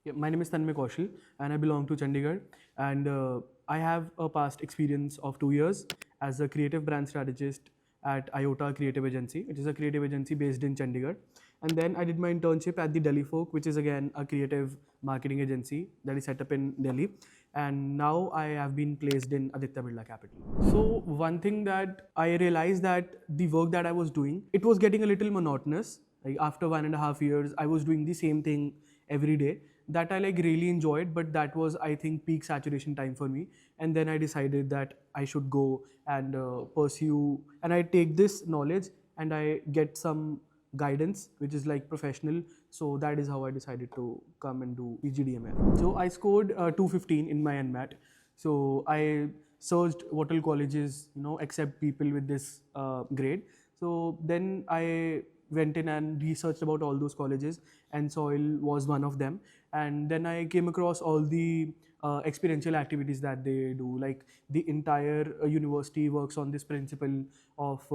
Yeah, my name is Tanmay Kaushal and I belong to Chandigarh. And I have a past experience of 2 years as a creative brand strategist at IOTA Creative Agency, which is a creative agency based in Chandigarh. And then I did my internship at the Delhi Folk, which is again a creative marketing agency that is set up in Delhi. And now I have been placed in Aditya Birla Capital. So one thing that I realized that the work that I was doing, it was getting a little monotonous. Like after 1.5 years, I was doing the same thing every day that I like really enjoyed, but that was I think peak saturation time for me. And then I decided that I should go and pursue, and I take this knowledge and I get some guidance which is like professional. So that is how I decided to come and do PGDM. So I scored 215 in my NMAT. So I searched what all colleges accept people with this grade. So then I went in and researched about all those colleges, and soil was one of them. And then I came across all the experiential activities that they do. Like the entire university works on this principle of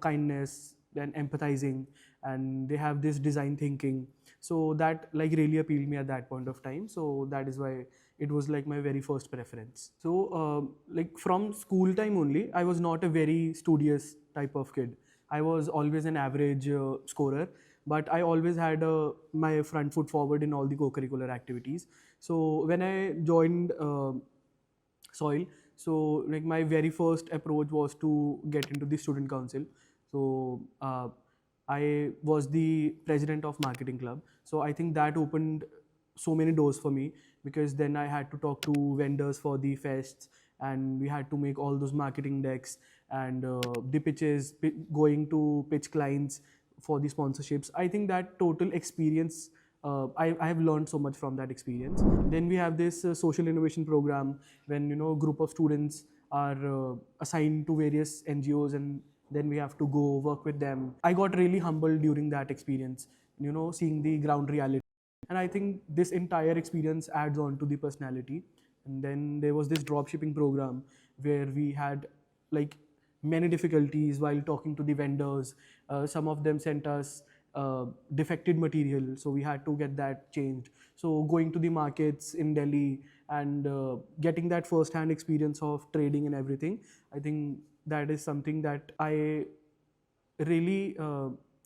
kindness and empathizing, and they have this design thinking. So that like really appealed me at that point of time. So that is why it was like my very first preference. So like from school time only, I was not a very studious type of kid. I was always an average scorer, but I always had my front foot forward in all the co-curricular activities. So when I joined Soil, so like my very first approach was to get into the student council. So I was the president of marketing club. So I think that opened so many doors for me, because then I had to talk to vendors for the fests, and we had to make all those marketing decks and the pitches, going to pitch clients for the sponsorships. I think that total experience, I have learned so much from that experience. Then we have this social innovation program, when group of students are assigned to various NGOs, and then we have to go work with them. I got really humbled during that experience, seeing the ground reality. And I think this entire experience adds on to the personality. And then there was this drop shipping program where we had like many difficulties while talking to the vendors. Some of them sent us defected material, so we had to get that changed. So going to the markets in Delhi and getting that first hand experience of trading and everything, I think that is something that I really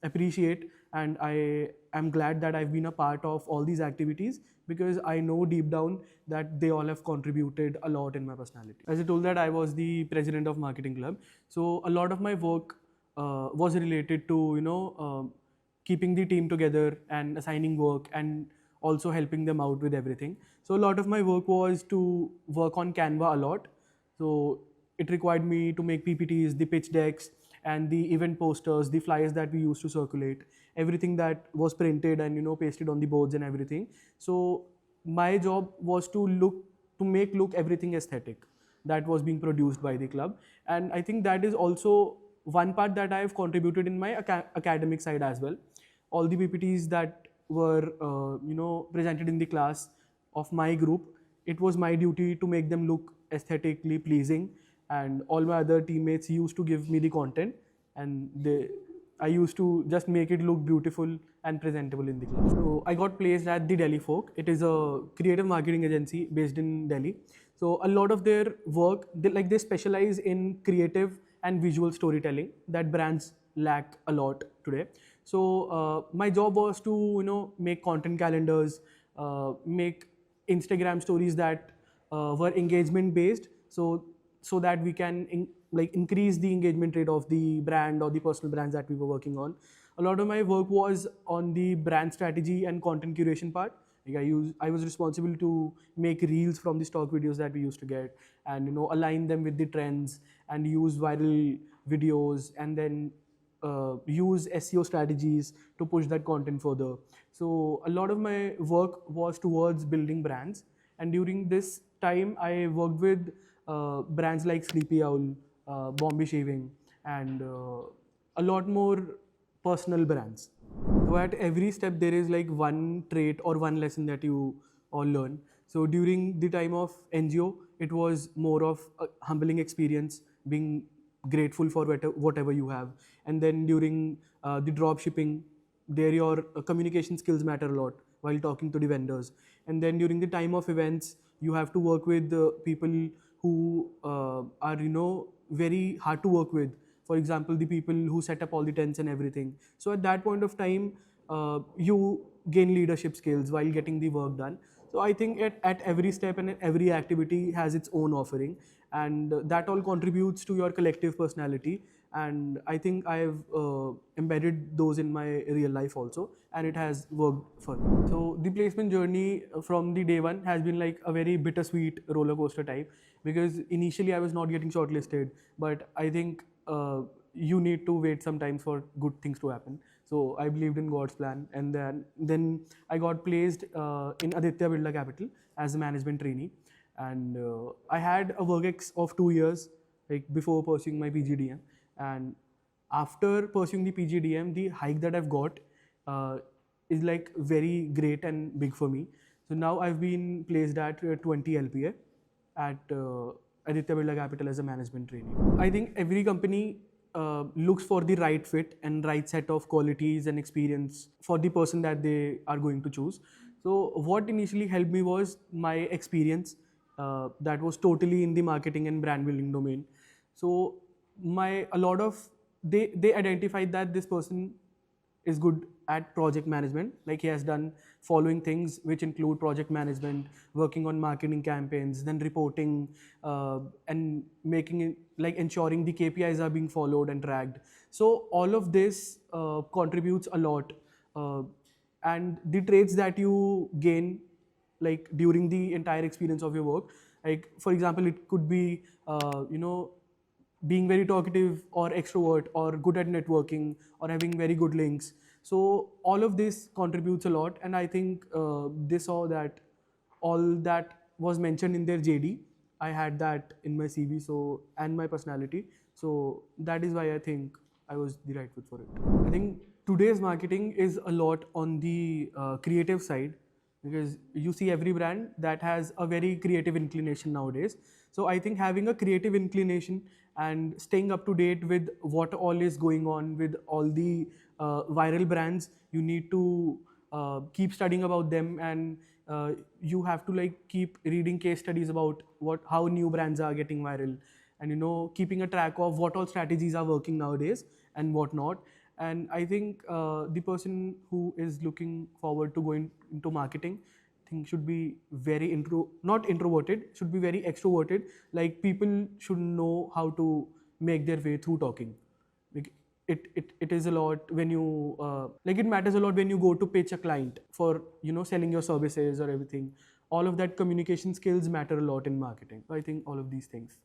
appreciate, and I am glad that I've been a part of all these activities, because I know deep down that they all have contributed a lot in my personality. As I told that I was the president of marketing club, so a lot of my work was related to keeping the team together and assigning work and also helping them out with everything. So a lot of my work was to work on Canva a lot. So it required me to make PPTs, the pitch decks, and the event posters, the flyers that we used to circulate, everything that was printed and pasted on the boards and everything. So my job was to make look everything aesthetic that was being produced by the club. And I think that is also one part that I have contributed in my academic side as well. All the PPTs that were presented in the class of my group, it was my duty to make them look aesthetically pleasing, and all my other teammates used to give me the content, and I used to just make it look beautiful and presentable in the class. So I got placed at the Delhi Folk. It is a creative marketing agency based in Delhi. So a lot of their work, they specialize in creative and visual storytelling that brands lack a lot today. So my job was to make content calendars, make Instagram stories that were engagement based, so that we can increase the engagement rate of the brand or the personal brands that we were working on. A lot of my work was on the brand strategy and content curation part. Like I was responsible to make reels from the stock videos that we used to get, and align them with the trends, and use viral videos, and then use SEO strategies to push that content further. So a lot of my work was towards building brands, and during this time I worked with brands like Sleepy Owl, Bombay Shaving, and a lot more personal brands. So at every step there is like one trait or one lesson that you all learn. So during the time of NGO, it was more of a humbling experience, being grateful for whatever you have. And then during the drop shipping, there your communication skills matter a lot. while talking to the vendors. And then during the time of events, you have to work with the people who are very hard to work with. For example, the people who set up all the tents and everything. So at that point of time, you gain leadership skills while getting the work done. So I think at every step and every activity has its own offering, and that all contributes to your collective personality. And I think I've embedded those in my real life also, and it has worked for me. So the placement journey from the day one has been like a very bittersweet roller coaster type, because initially I was not getting shortlisted, but I think you need to wait sometimes for good things to happen. So I believed in God's plan, and then I got placed in Aditya Birla Capital as a management trainee, and I had a work ex of 2 years, like before pursuing my PGDM, and after pursuing the PGDM, the hike that I've got uh, is like very great and big for me. So now I've been placed at 20 LPA at Aditya Birla Capital as a management trainee. I think every company looks for the right fit and right set of qualities and experience for the person that they are going to choose. So what initially helped me was my experience that was totally in the marketing and brand building domain. So a lot of they identified that this person is good at project management. Like he has done following things, which include project management, working on marketing campaigns, then reporting, and making it like ensuring the KPIs are being followed and tracked. So all of this contributes a lot, and the traits that you gain like during the entire experience of your work. Like for example, it could be being very talkative or extrovert or good at networking or having very good links. So all of this contributes a lot, and I think they saw that all that was mentioned in their JD, I had that in my CV, so and my personality. So that is why I think I was the right fit for it. I think today's marketing is a lot on the creative side, because you see every brand that has a very creative inclination nowadays. So I think having a creative inclination and staying up to date with what all is going on with all the viral brands, you need to keep studying about them, and you have to like keep reading case studies about how new brands are getting viral, and keeping a track of what all strategies are working nowadays and what not. And I think the person who is looking forward to going into marketing, I think should be very not introverted, should be very extroverted. Like people should know how to make their way through talking. Like it is a lot when you like it matters a lot when you go to pitch a client for selling your services or everything. All of that communication skills matter a lot in marketing. So I think all of these things.